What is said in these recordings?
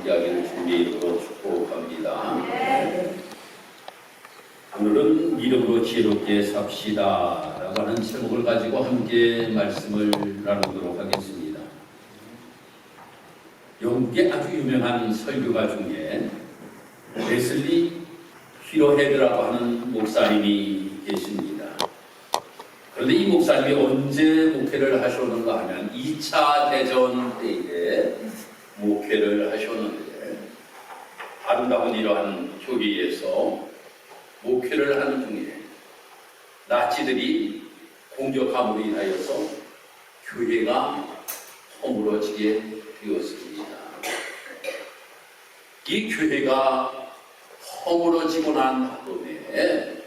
이야기를 주님의 이름으로 축복합니다. 오늘은 이름으로 지혜롭게 삽시다 라고 하는 제목을 가지고 함께 말씀을 나누도록 하겠습니다. 영국의 아주 유명한 설교가 중에 레슬리 휘로헤드라고 하는 목사님이 계십니다. 그런데 이 목사님이 언제 목회를 하셨는가 하면 2차 대전 때에 목회를 하셨는데, 아름다운 이러한 교회에서 목회를 하는 중에 나치들이 공격함으로 인하여서 교회가 허물어지게 되었습니다. 이 교회가 허물어지고 난 다음에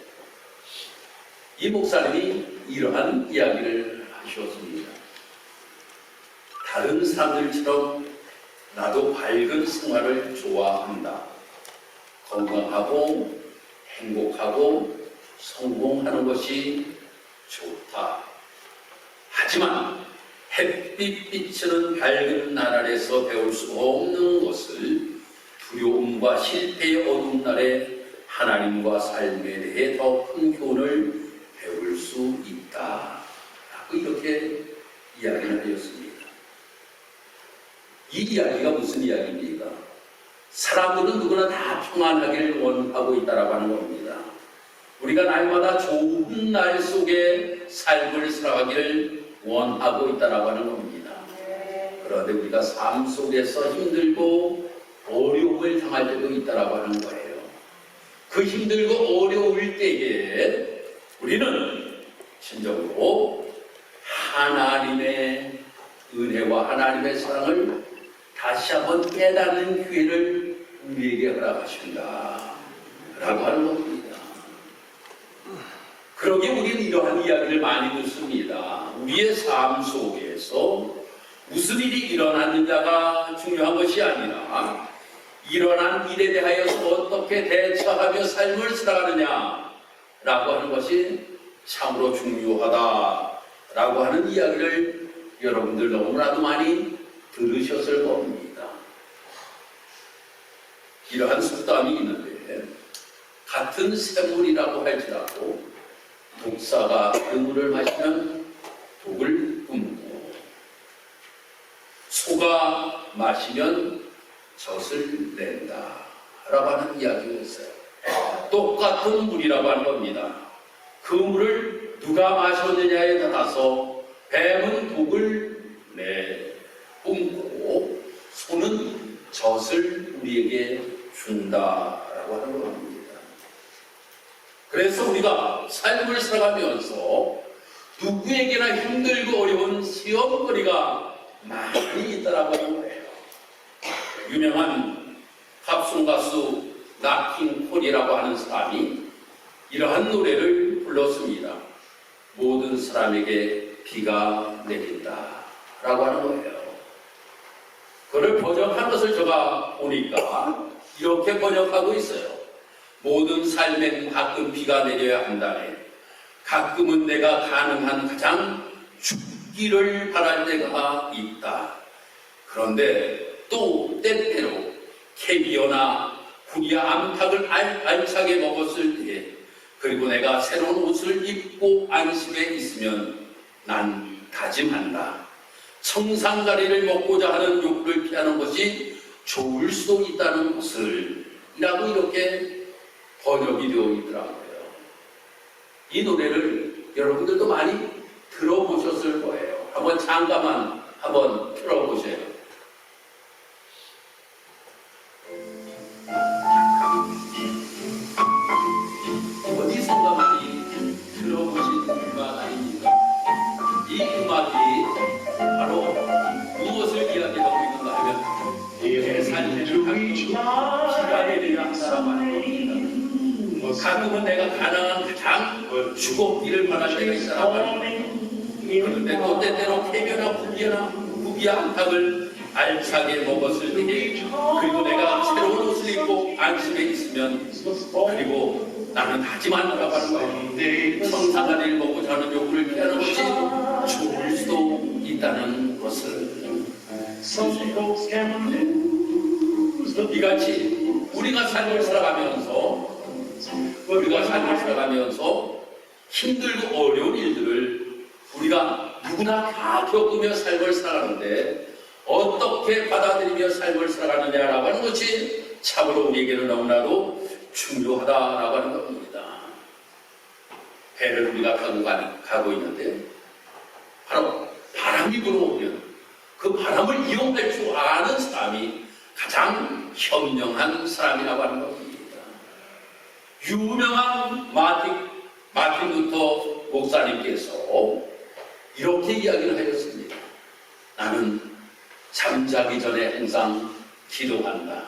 이 목사님이 이러한 이야기를 하셨습니다. 다른 사람들처럼 나도 밝은 생활을 좋아한다. 건강하고 행복하고 성공하는 것이 좋다. 하지만 햇빛 비치는 밝은 날 아래서 배울 수 없는 것을 두려움과 실패의 어두운 날에 하나님과 삶에 대해 더 큰 교훈을 배울 수 있다. 라고 이렇게 이야기를 하였습니다. 이 이야기가 무슨 이야기입니까? 사람들은 누구나 다 평안하기를 원하고 있다라고 하는 겁니다. 우리가 날마다 좋은 날 속에 삶을 살아가기를 원하고 있다라고 하는 겁니다. 그런데 우리가 삶 속에서 힘들고 어려움을 당할 때도 있다라고 하는 거예요. 그 힘들고 어려울 때에 우리는 진정으로 하나님의 은혜와 하나님의 사랑을 다시 한번 깨닫는 기회를 우리에게 허락하신다 라고 하는 겁니다. 그러기에 우리는 이러한 이야기를 많이 듣습니다. 우리의 삶 속에서 무슨 일이 일어났느냐가 중요한 것이 아니라 일어난 일에 대하여서 어떻게 대처하며 삶을 살아가느냐 라고 하는 것이 참으로 중요하다라고 하는 이야기를 여러분들 너무나도 많이 들으셨을 겁니다. 이러한 속담이 있는데, 같은 샘물이라고 할지라도 독사가 그 물을 마시면 독을 뿜고 소가 마시면 젖을 낸다 라고 하는 이야기가 있어요. 똑같은 물이라고 하는 겁니다. 그 물을 누가 마셨느냐에 따라서 뱀은 독을 뿜고 소는 젖을 우리에게 준다라고 하는 겁니다. 그래서 우리가 삶을 살아가면서 누구에게나 힘들고 어려운 시험거리가 많이 있다라고 하는 거예요. 유명한 팝송 가수 나킹 콜이라고 하는 사람이 이러한 노래를 불렀습니다. 모든 사람에게 비가 내린다 라고 하는 거예요. 그걸 번역한 것을 제가 보니까 이렇게 번역하고 있어요. 모든 삶엔 가끔 비가 내려야 한다네. 가끔은 내가 가능한 가장 죽기를 바랄 때가 있다. 그런데 또 때때로 캐비어나 굴이야 암탉을 알차게 먹었을 때, 그리고 내가 새로운 옷을 입고 안식에 있으면 난 다짐한다. 청산가리를 먹고자 하는 욕구를 피하는 것이 좋을 수도 있다는 것을 라고 이렇게 번역이 되어 있더라고요. 이 노래를 여러분들도 많이 들어보셨을 거예요. 한번 잠깐만 한번 들어보세요. 어디선가 많이 들어보신 음악 아닙니까? 이 음악이 바로 무엇을 이야기하고 있는가 하면 내 삶에는 비가 내리라 한다라고 하는 겁니다. 가끔은 내가 가능한 가장 죽었기를 바랄 때가 있다라고 하는 겁니다. 그런데 또 때때로 캐비어나 구비야 암탉을 알차게 먹었을 때, 그리고 내가 새로운 옷을 입고 안식에 있으면, 그리고 나는 다짐한다라고 하는 거예요. 청산가리를 먹고자 하는 욕구를 피하는 것이 좋을 수도 있다는 것을. 이같이 우리가 삶을 살아가면서 힘들고 어려운 일들을 우리가 누구나 다 겪으며 삶을 살아가는데 어떻게 받아들이며 삶을 살아가느냐라고 하는 것이 참으로 우리에게는 너무나도 중요하다라고 하는 겁니다. 배를 우리가 가고 있는데 바로 바람이 불어오면 그 바람을 이용할 줄 아는 사람이 가장 현명한 사람이라고 하는 겁니다. 유명한 마틴 루터 목사님께서 이렇게 이야기를 하였습니다. 나는 잠자기 전에 항상 기도한다.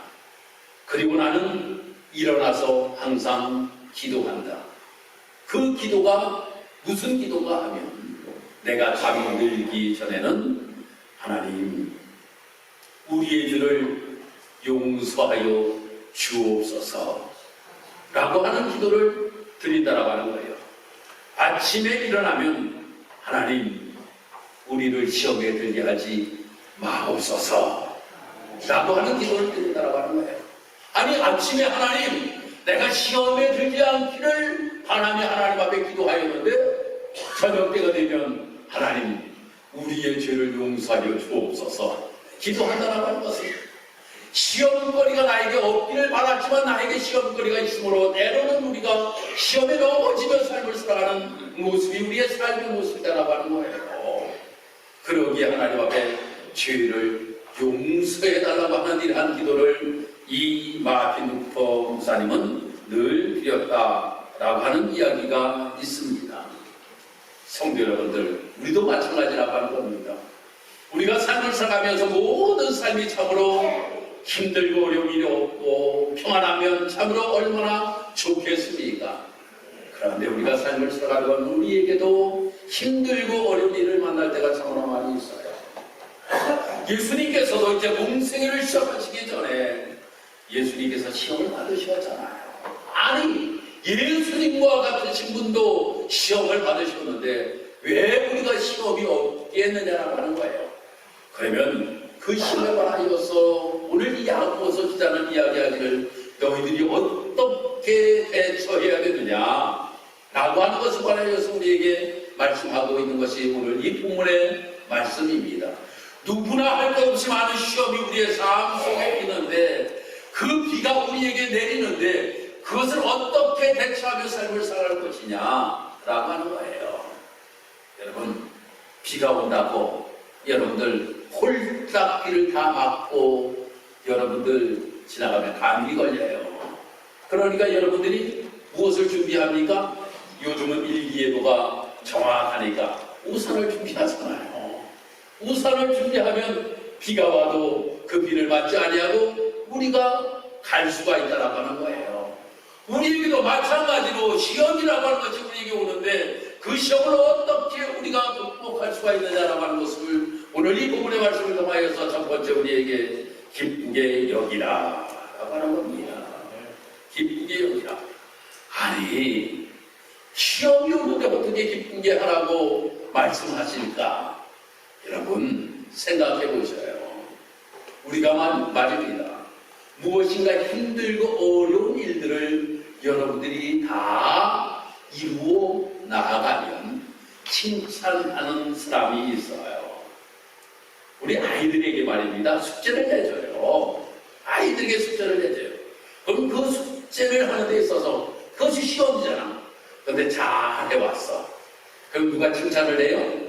그리고 나는 일어나서 항상 기도한다. 그 기도가 무슨 기도가 하면 내가 잠이 들기 전에는 하나님 우리의 죄를 용서하여 주옵소서 라고 하는 기도를 드린다라고 하는 거예요. 아침에 일어나면 하나님 우리를 시험에 들게 하지 마옵소서 라고 하는 기도를 드린다라고 하는 거예요. 아니 아침에 하나님 내가 시험에 들지 않기를 하나님 앞에 기도하였는데 저녁 때가 되면 하나님 우리의 죄를 용서하여 주옵소서 기도한다라고 하는 것은 시험거리가 나에게 없기를 바랐지만 나에게 시험거리가 있으므로 때로는 우리가 시험에 넘어지며 삶을 살아가는 모습이 우리의 삶의 모습이라고 하는 거예요. 그러기에 하나님 앞에 죄를 용서해달라고 하는 이러한 기도를 이 마틴 루터 목사님은 늘 드렸다라고 하는 이야기가 있습니다. 성도 여러분들, 우리도 마찬가지라고 하는 겁니다. 우리가 삶을 살아가면서 모든 삶이 참으로 힘들고 어려움이 없고 평안하면 참으로 얼마나 좋겠습니까? 그런데 우리가 삶을 살아가면 우리에게도 힘들고 어려운 일을 만날 때가 참으로 많이 있어요. 예수님께서도 이제 공생애를 시작하시기 전에 예수님께서 시험을 받으셨잖아요. 아니 예수님과 같으신 분도 시험을 받으셨는데 왜 우리가 시험이 없겠느냐라고 하는 거예요. 그러면 그 시험에 관하여서 오늘 이 야고보서 기자는 이야기하기를 너희들이 어떻게 대처해야 되느냐 라고 하는 것에 관하여서 우리에게 말씀하고 있는 것이 오늘 이 본문의 말씀입니다. 누구나 할 것 없이 많은 시험이 우리의 삶 속에 있는데 그 비가 우리에게 내리는데 그것을 어떻게 대처하며 삶을 살아갈 것이냐라고 하는 거예요. 여러분 비가 온다고 여러분들 홀딱 비를 다 맞고 여러분들 지나가면 감기 걸려요. 그러니까 여러분들이 무엇을 준비합니까? 요즘은 일기예보가 정확하니까 우산을 준비하잖아요. 우산을 준비하면 비가 와도 그 비를 맞지 아니하고 우리가 갈 수가 있다라고 하는 거예요. 우리에게도 마찬가지로 시험이라고 하는 것이 우리에게 오는데 그 시험을 어떻게 우리가 극복할 수가 있느냐라고 하는 것을 오늘 이 부분의 말씀을 통하여서 첫 번째 우리에게 기쁘게 여기라 라고 하는 겁니다. 기쁘게 여기라. 아니 시험이 오는데 어떻게 기쁘게 하라고 말씀하실까? 여러분 생각해 보셔요. 우리가 말입니다. 무엇인가 힘들고 어려운 일들을 여러분들이 다 이루어 나아가면 칭찬하는 사람이 있어요. 우리 아이들에게 말입니다. 숙제를 내줘요. 아이들에게 숙제를 내줘요. 그럼 그 숙제를 하는 데 있어서 그것이 시험이잖아. 그런데 잘 해왔어. 그럼 누가 칭찬을 해요?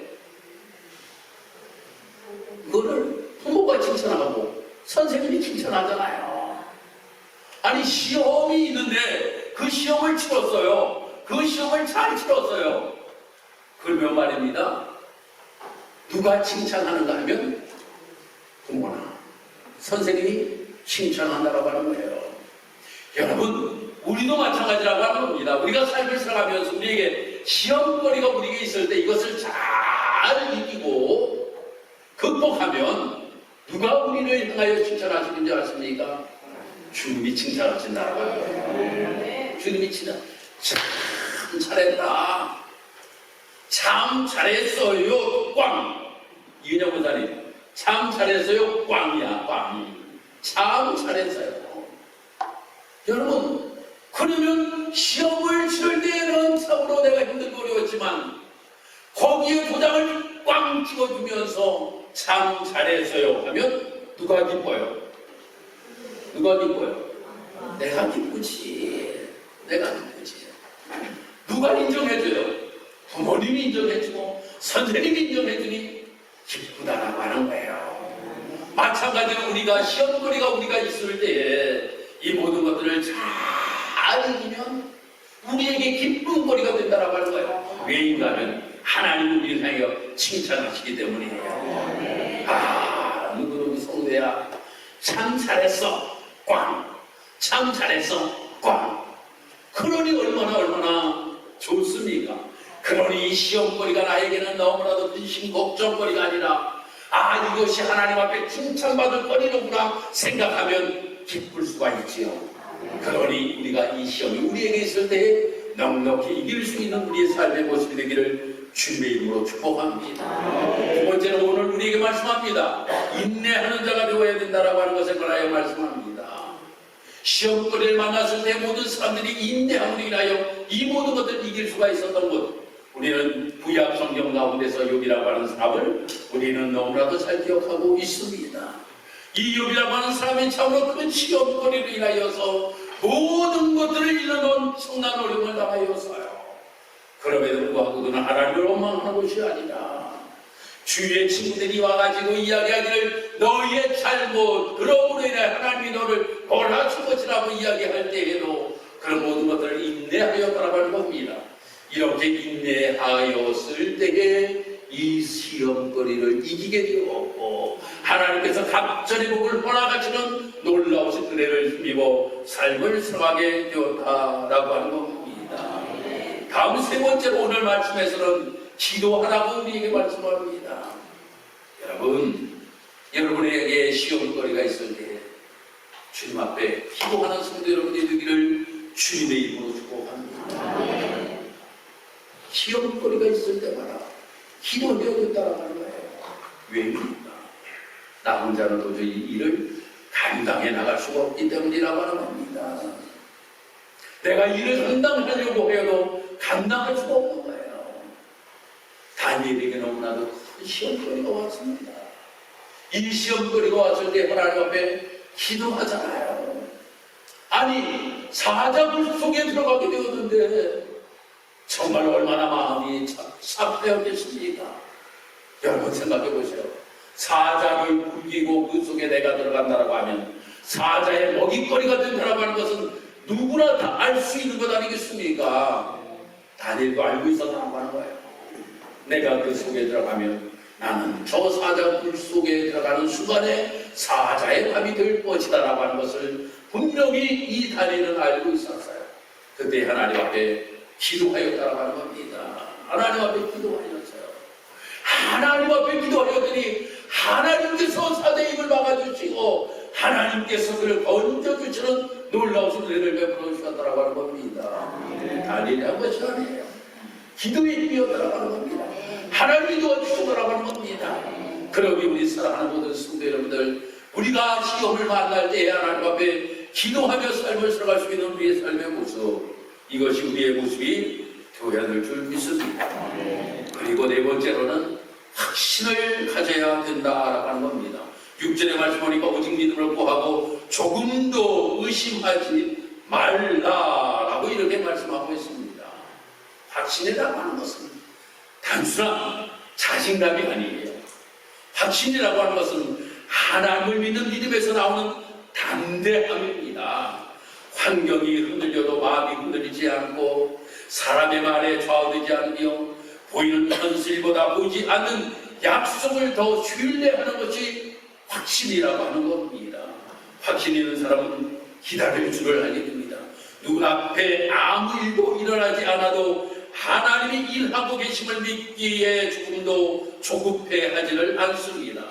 그거를 부모가 칭찬하고 선생님이 칭찬하잖아요. 아니 시험이 있는데 그 시험을 치렀어요. 그 시험을 잘 치렀어요. 그러면 말입니다. 누가 칭찬하는가 하면 부모나 선생님이 칭찬한다고 하는 거예요. 여러분 우리도 마찬가지라고 하는 겁니다. 우리가 삶을 살아가면서 우리에게 시험거리가 우리에게 있을 때 이것을 잘 이기고 극복하면 누가 우리를 향하여 칭찬하시는지 아십니까? 주님이 칭찬하신다고 하는 거예요. 주님이 칭찬. 참 잘했다. 참 잘했어요. 꽝. 이은영 목사님 참 잘했어요. 꽝이야. 꽝. 참 잘했어요. 여러분, 그러면 시험을 치를 때에는 참으로 내가 힘들고 어려웠지만 거기에 도장을 꽝 찍어주면서 참 잘했어요 하면 누가 기뻐요? 누가 기뻐요? 내가 기쁘지. 내가 기쁘지. 누가 인정해줘요? 부모님이 인정해주고 선생님이 인정해주니 기쁘다라고 하는 거예요. 마찬가지로 우리가 시험거리가 우리가 있을 때에 이 모든 것들을 잘 이기면 우리에게 기쁜 거리가 된다라고 하는 거예요. 왜인가 하면 하나님 우리를 향해 칭찬하시기 때문이에요. 아, 누구누구 성도야 참 잘했어 꽝. 참 잘했어 꽝. 그러니 얼마나 좋습니까? 그러니 이 시험거리가 나에게는 너무나도 근심 걱정거리가 아니라 아, 이것이 하나님 앞에 칭찬받을 거리로구나 생각하면 기쁠 수가 있지요. 그러니 우리가 이 시험이 우리에게 있을 때 넉넉히 이길 수 있는 우리의 삶의 모습이 되기를 주님의 이름으로 축복합니다. 두 번째는 오늘 우리에게 말씀합니다. 인내하는 자가 되어야 된다라고 하는 것에 관하여 말씀합니다. 시험거리를 만났을 때 모든 사람들이 인내함으로 인하여 이 모든 것들을 이길 수가 있었던 것, 우리는 구약 성경 가운데서 욥이라고 하는 사람을 우리는 너무나도 잘 기억하고 있습니다. 이 욥이라고 하는 사람이 참으로 큰 시험거리로 인하여서 모든 것들을 잃어놓은 엄청난 어려움을 당하였어요. 그럼에도 불구하고 그는 하나님을 원망하는 것이 아니라 주위의 친구들이 와가지고 이야기하기를 너희의 잘못 그러므로 인해 하나님이 너를 벌하신 것이라고 이야기할 때에도 그런 모든 것들을 인내하여 따라가는 겁니다. 이렇게 인내하였을 때에 이 시험거리를 이기게 되었고 하나님께서 갑절의 복을 허락하시는 놀라우신 은혜를 힘입어 삶을 살아가게 되었다라고 하는 겁니다. 다음 세 번째로 오늘 말씀에서는 기도하라고 우리에게 말씀합니다. 여러분에게 시험거리가 있을 때 주님 앞에 기도하는 성도 여러분이 되기를 주님의 이름으로 축복합니다. 시험거리가 있을 때마다 기도해야 된다고 하는 거예요. 왜입니까? 나 혼자는 도저히 일을 감당해 나갈 수가 없기 때문이라고 하는 겁니다. 내가 일을 감당하려고 해도 감당할 수가 없는 거예요. 다니엘에게 너무나도 큰 시험거리가 왔습니다. 이 시험거리가 왔을 때 하나님 앞에 기도하잖아요. 아니 사자굴 속에 들어가게 되었는데 정말 얼마나 마음이 섭섭했겠습니까? 여러분 생각해 보세요. 사자를 굶기고 그 속에 내가 들어간다고 하면 사자의 먹잇거리가 된다고 하는 것은 누구나 다 알 수 있는 것 아니겠습니까? 다니엘도 알고 있었다고 하는 거예요. 내가 그 속에 들어가면 나는 저 사자굴 속에 들어가는 순간에 사자의 밥이 될 것이다 라고 하는 것을 분명히 이 다니엘은 알고 있었어요. 그때 하나님 앞에 기도하였다라고 하는 겁니다. 하나님 앞에 기도하였어요. 하나님 앞에 기도하였더니 하나님께서 사자의 입을 막아주시고 하나님께서 그를 건져주시는 놀라우신 은혜를 베풀어 주셨다라고 하는 겁니다. 다니엘이 한 것이 아니에요. 기도의 힘이었다라고 하는 겁니다. 하나님이 도와주셨다라고 하는 겁니다. 그러기 우리 사랑하는 모든 성도 여러분들, 우리가 시험을 만날 때 하나님 앞에 기도하며 삶을 살아갈 수 있는 우리의 삶의 모습, 이것이 우리의 모습이 되어야 될 줄 믿습니다. 그리고 네 번째로는 확신을 가져야 된다라고 하는 겁니다. 6절의 말씀 보니까 오직 믿음을 구하고 조금도 의심하지 말라라고 이렇게 말씀하고 있습니다. 확신이라고 하는 것은 단순한 자신감이 아니에요. 확신이라고 하는 것은 하나님을 믿는 믿음에서 나오는 담대함입니다. 환경이 흔들려도 마음이 흔들리지 않고 사람의 말에 좌우되지 않으며 보이는 현실보다 보이지 않는 약속을 더 신뢰하는 것이 확신이라고 하는 겁니다. 확신 있는 사람은 기다릴 줄을 알게 됩니다. 누구 앞에 아무 일도 일어나지 않아도 하나님이 일하고 계심을 믿기에 조금도 조급해하지를 않습니다.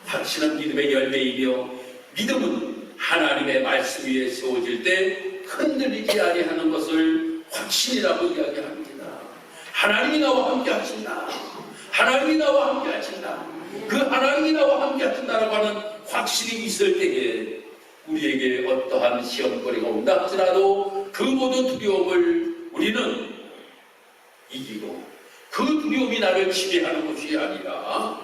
확신은 믿음의 열매이며 믿음은 하나님의 말씀 위에 세워질 때 흔들리지 아니하는 것을 확신이라고 이야기합니다. 하나님이 나와 함께 하신다. 하나님이 나와 함께 하신다. 그 하나님이 나와 함께 하신다라고 하는 확신이 있을 때에 우리에게 어떠한 시험거리가 온다 할지라도 그 모든 두려움을 우리는 이기고 그 두려움이 나를 지배하는 것이 아니라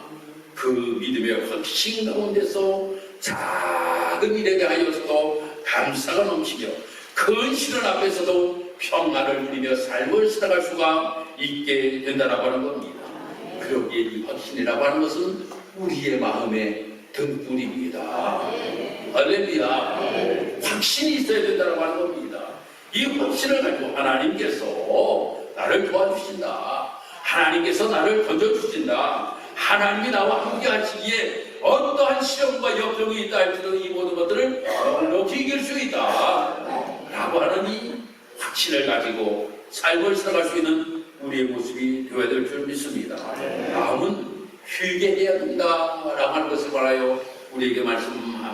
그 믿음의 확신 가운데서 작은 일에 대하여서도 감사가 넘치며 큰 시련 앞에서도 평안을 누리며 삶을 살아갈 수가 있게 된다라고 하는 겁니다. 그러기에 이 확신이라고 하는 것은 우리의 마음의 등불입니다. 할렐루야. 확신이 있어야 된다고 하는 겁니다. 이 확신을 가지고 하나님께서 나를 도와주신다. 하나님께서 나를 던져주신다. 하나님이 나와 함께 하시기에 어떠한 시험과 역경이 있다 할지라도 이 모든 것들을 넉넉히 이길 수 있다 라고 하는 이 확신을 가지고 삶을 살아갈 수 있는 우리의 모습이 되어야 될 줄 믿습니다. 마음은 휴게 해야 된다 라고 하는 것을 말하여 우리에게 말씀합니다.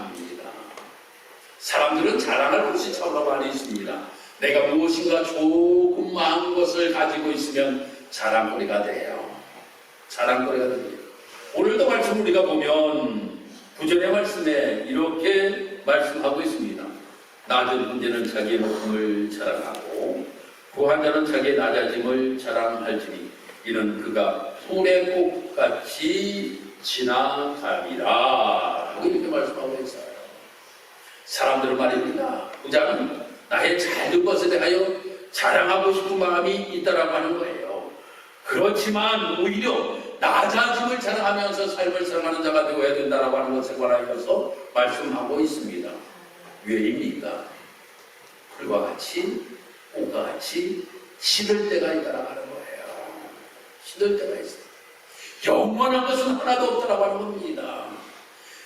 사람들은 자랑할 곳이 참으로 많이 있습니다. 내가 무엇인가 조금만 것을 가지고 있으면 자랑거리가 돼요. 자랑거리가 됩니다. 오늘도 말씀 우리가 보면 구절의 말씀에 이렇게 말씀하고 있습니다. 낮은 hun제는 자기의 높음을 자랑하고 부한 자는 자기의 낮아짐을 자랑할지니 이는 그가 풀의 꽃같이 지나감이라 이렇게 말씀하고 있어요. 사람들은 말입니다. 부자는 나의 작은 것에 대하여 자랑하고 싶은 마음이 있다라고 하는 거예요. 그렇지만 오히려 낮아짐을 자랑하면서 삶을 살아가는 자가 되어야 된다라고 하는 것에 관하여서 말씀하고 있습니다. 왜입니까? 풀과 같이 꽃과 같이 시들 때가 있다라고 하는 거예요. 시들 때가 있어요. 영원한 것은 하나도 없다라고 하는 겁니다.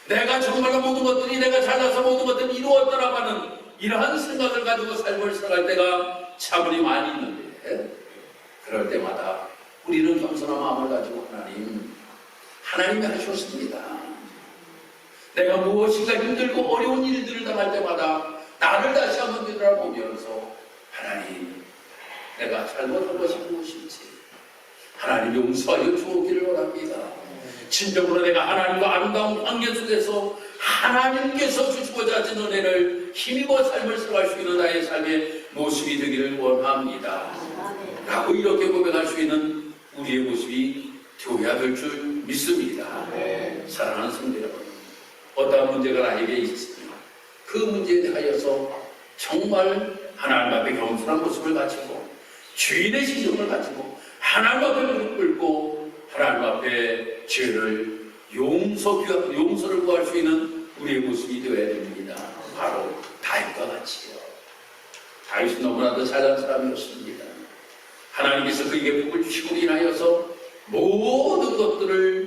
내가 정말로 모든 것들이 내가 잘나서 모든 것들을 이루었다라고 하는 이러한 생각을 가지고 삶을 살아갈 때가 차분히 많이 있는데 그럴 때마다 우리는 겸손한 마음을 가지고 하나님이 하셨습니다. 내가 무엇인가 힘들고 어려운 일들을 당할 때마다 나를 다시 한번 되돌아보면서 하나님, 내가 잘못한 것이 무엇인지 하나님 용서하여 주옵기를 원합니다. 진정으로 내가 하나님과 아름다운 관계 속에서 하나님께서 주시고자 하신 은혜를 힘입어 삶을 살아갈 수 있는 나의 삶의 모습이 되기를 원합니다. 라고 이렇게 고백할 수 있는 우리의 모습이 되어야 될 줄 믿습니다. 사랑하는 성도 여러분, 어떠한 문제가 나에게 있으면 그 문제에 대하여서 정말 하나님 앞에 겸손한 모습을 가지고 주인의 신정을 가지고 하나님 앞에 무릎 꿇고 하나님 앞에 죄를 용서를 구할 수 있는 우리의 모습이 되어야 됩니다. 바로 다윗과 같이요. 다윗은 너무나도 잘난 사람이었습니다. 하나님께서 그에게 복을 주시고 인하여서 모든 것들이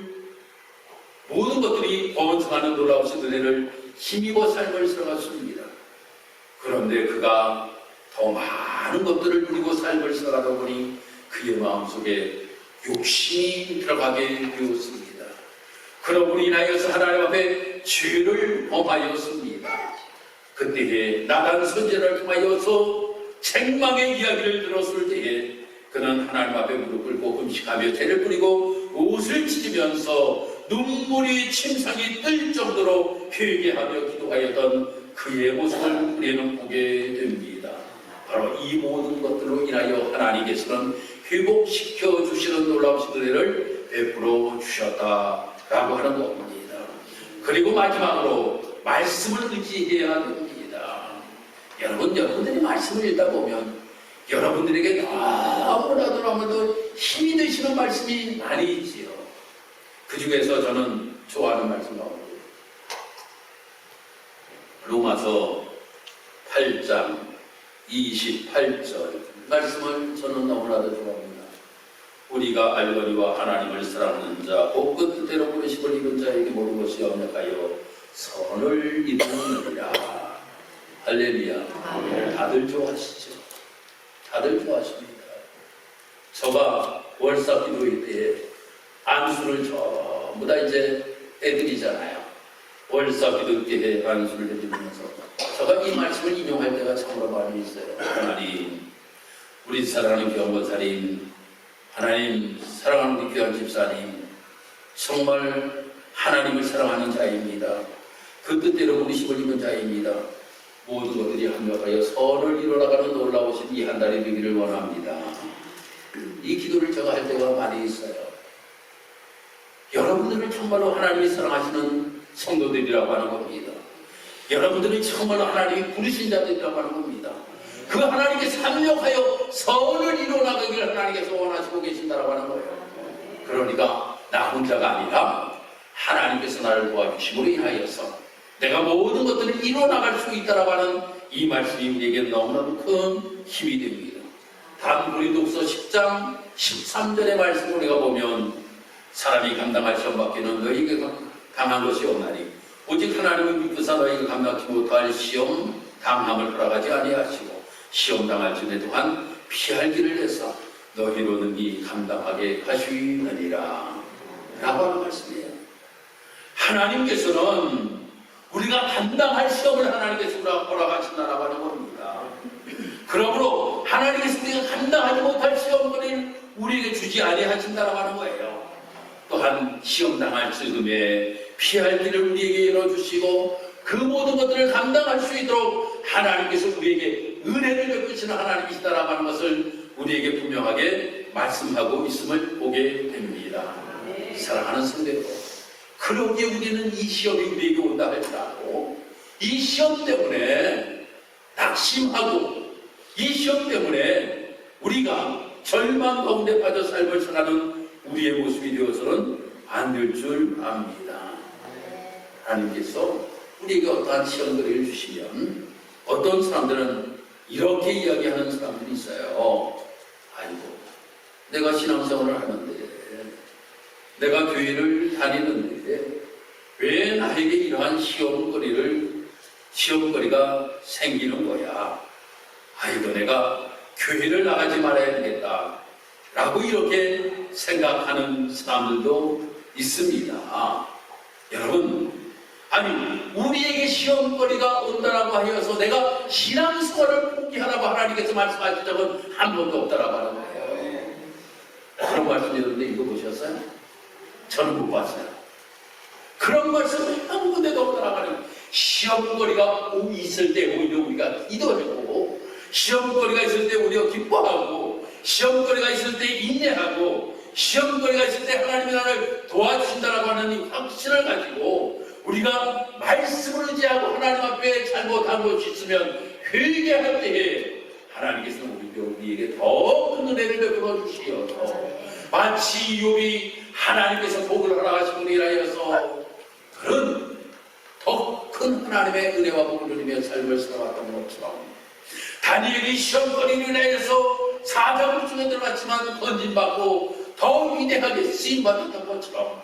번성하는 놀라우신 은혜를 힘입어 삶을 살아갔습니다. 그런데 그가 더 많은 것들을 누리고 삶을 살아가다 보니 그의 마음속에 욕심이 들어가게 되었습니다. 그러므로 인하여서 하나님 앞에 죄를 범하였습니다. 그때에 나단 선지자를 통하여서 책망의 이야기를 들었을 때에 그는 하나님 앞에 무릎 꿇고 금식하며 죄를 뿌리고 옷을 찢으면서 눈물이 침상이 뜰 정도로 회개하며 기도하였던 그의 모습을 우리는 보게 됩니다. 바로 이 모든 것들로 인하여 하나님께서는 회복시켜 주시는 놀라우신 은혜를 베풀어 주셨다라고 하는 겁니다. 그리고 마지막으로 말씀을 의지해야 됩니다. 여러분들이 말씀을 읽다 보면 여러분들에게 너무나도 힘이 되시는 말씀이 많이 있지요. 그 중에서 저는 좋아하는 말씀 나옵니다. 로마서 8장 28절 말씀을 저는 너무나도 좋아합니다. 우리가 알거니와 하나님을 사랑하는 자 곧 그 뜻대로 부르심을 입은 자에게 모든 것이 언약하여 선을 이루느니라. 할렐루야. 다들 좋아하시죠? 다들 좋아하십니다. 저가 월사 기도회 때에 안수를 전부 다 이제 애들이잖아요. 월사 기도 때에 안수를 해주면서 저가 이 말씀을 인용할 때가 참으로 많이 있어요. 하나님, 우리 사랑하는 경건사님, 하나님 사랑하는 우리 귀한 집사님, 정말 하나님을 사랑하는 자입니다. 그 뜻대로 부르심을 입은 자입니다. 모든 것들이 합력하여 선을 이뤄나가는 놀라우신 이 한 달이 되기를 원합니다. 이 기도를 제가 할 때가 많이 있어요. 여러분들을 정말로 하나님이 사랑하시는 성도들이라고 하는 겁니다. 여러분들이 정말로 하나님이 부르신 자들이라고 하는 겁니다. 그 하나님께서 합력하여 선을 이뤄나가기를 하나님께서 원하시고 계신다라고 하는 거예요. 그러니까 나 혼자가 아니라 하나님께서 나를 도와주심으로 인하여서 내가 모든 것들을 이뤄나갈 수 있다라고 하는 이 말씀이 우리에게 너무나도 큰 힘이 됩니다. 다음 고린도후서 10장 13절의 말씀을 우리가 보면 사람이 감당할 시험 받기는 너희에게 강한 것이 없나니 오직 하나님을 믿고서 너희가 감당치 못할 시험 당함을 허락하지 아니하시고 시험 당할 전에 또한 피할 길을 내서 너희로 능히 감당하게 하시느니라 라고 하는 말씀이에요. 하나님께서는 우리가 감당할 시험을 하나님께서 허락하신다라고 하는 겁니다. 그러므로 하나님께서 우리가 감당하지 못할 시험거리를 우리에게 주지 아니하신다라고 하는 거예요. 또한 시험 당할 즈음에 피할 길을 우리에게 열어주시고 그 모든 것들을 감당할 수 있도록 하나님께서 우리에게 은혜를 베푸시는 하나님이시다라고 하는 것을 우리에게 분명하게 말씀하고 있음을 보게 됩니다. 사랑하는 성도 여러분, 그러기에 우리는 이 시험이 우리에게 온다 할지라도 이 시험 때문에 낙심하고 이 시험 때문에 우리가 절망 가운데 빠져 삶을 살아가는 우리의 모습이 되어서는 안 될 줄 압니다. 하나님께서 우리에게 어떠한 시험거리를 주시면 어떤 사람들은 이렇게 이야기하는 사람들이 있어요. 아이고, 내가 신앙생활을 하는데, 내가 교회를 다니는데 왜 나에게 이러한 시험거리가 생기는 거야. 아이고, 내가 교회를 나가지 말아야 되겠다 라고 이렇게 생각하는 사람들도 있습니다. 여러분, 아니 우리에게 시험거리가 온다라고 하여서 내가 신앙생활을 포기하라고 하나님께서 말씀하신 적은 한 번도 없다라고 하는 거예요. 그런 말씀 여러분들 읽어보셨어요? 저는 못 봤어요. 그런 말씀은 한 군데도 없다라고 하는 거예요. 시험거리가 있을 때 오히려 우리가 기도하고, 시험거리가 있을 때 우리가 기뻐하고, 시험거리가 있을 때 인내하고, 시험거리가 있을 때 하나님이 나를 도와주신다라고 하는 이 확신을 가지고 우리가 말씀을 의지하고 하나님 앞에 잘못한 것이 있으면 회개할 때에 하나님께서는 우리에게 더 큰 은혜를 베풀어 주시어서 마치 욥이 하나님께서 복을 허락하신 분이라여서 그런 더 큰 하나님의 은혜와 복을 누리며 삶을 살아왔던 것처럼 다니엘이 시험거리로 인하여서 사자굴 중에 들어갔지만 건진받고 더 위대하게 쓰임받았던 것처럼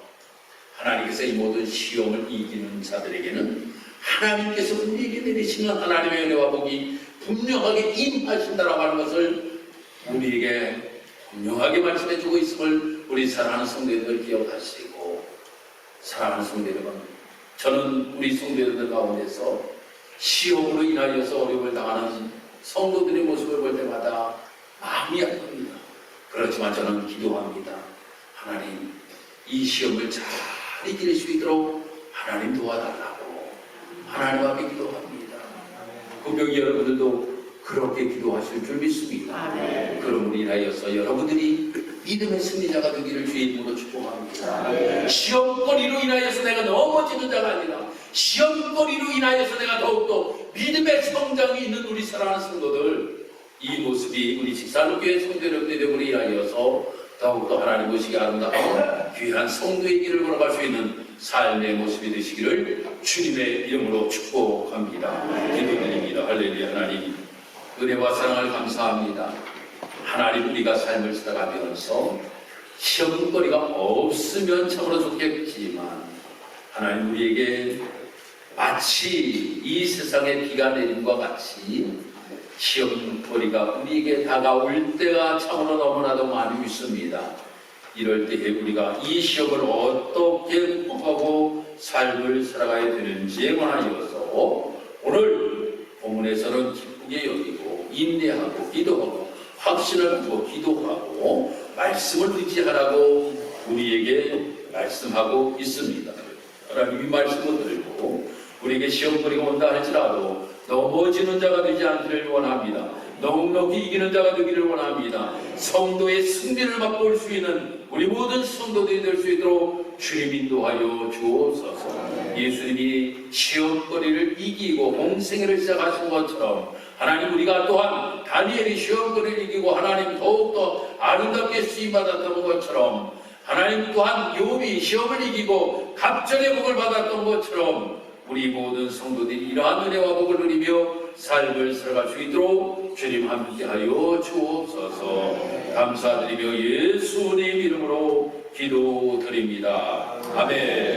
하나님께서 이 모든 시험을 이기는 자들에게는 하나님께서 우리에게 내리시는 하나님의 은혜와 복이 분명하게 임하신다라고 하는 것을 우리에게 분명하게 말씀해 주고 있음을 우리 사랑하는 성도들 기억하시고, 사랑하는 성도 여러분, 저는 우리 성도들 가운데서 시험으로 인하여서 어려움을 당하는 성도들의 모습을 볼 때마다 마음이 아픕니다. 그렇지만 저는 기도합니다. 하나님, 이 시험을 잘 이길 수 있도록 하나님 도와달라고 하나님 앞에 기도합니다. 분명히 여러분들도 그렇게 기도하실 줄 믿습니다. 그럼으로 인하여서 여러분들이 믿음의 승리자가 되기를 주의 이름으로 축복합니다. 시험거리로 인하여서 내가 넘어지는 자가 아니라 시험거리로 인하여서 내가 더욱더 믿음의 성장이 있는 우리 사랑하는 성도들, 이 모습이 우리 직사로교회 성도 여러분들이 되므로 인하여서 더욱더 하나님 보시기 아름다운 귀한 성도의 길을 걸어갈 수 있는 삶의 모습이 되시기를 주님의 이름으로 축복합니다. 기도드립니다. 할렐루야. 하나님, 은혜와 사랑을 감사합니다. 하나님, 우리가 삶을 살아가면서 시험거리가 없으면 참으로 좋겠지만 하나님, 우리에게 마치 이 세상에 비가 내림과 같이 시험거리가 우리에게 다가올 때가 참으로 너무나도 많이 있습니다. 이럴 때에 우리가 이 시험을 어떻게 극복하고 삶을 살아가야 되는지에 관하여서 오늘 본문에서는 기쁘게 여기고 인내하고 기도하고 확신을 갖고 기도하고 말씀을 의지하라고 우리에게 말씀하고 있습니다. 하나님, 이 말씀을 들고 우리에게 시험거리가 온다 할지라도 넘어지는 자가 되지 않기를 원합니다. 넉넉히 이기는 자가 되기를 원합니다. 성도의 승리를 맛볼 수 있는 우리 모든 성도들이 될 수 있도록 주님 인도하여 주옵소서. 예수님이 시험거리를 이기고 공생애를 시작하신 것처럼 하나님, 우리가 또한 다니엘이 시험거리를 이기고 하나님 더욱더 아름답게 쓰임받았던 것처럼, 하나님 또한 욥이 시험을 이기고 갑절의 복을 받았던 것처럼 우리 모든 성도들이 이러한 은혜와 복을 누리며 삶을 살아갈 수 있도록 주님 함께하여 주옵소서. 감사드리며 예수님 이름으로 기도드립니다. 아멘.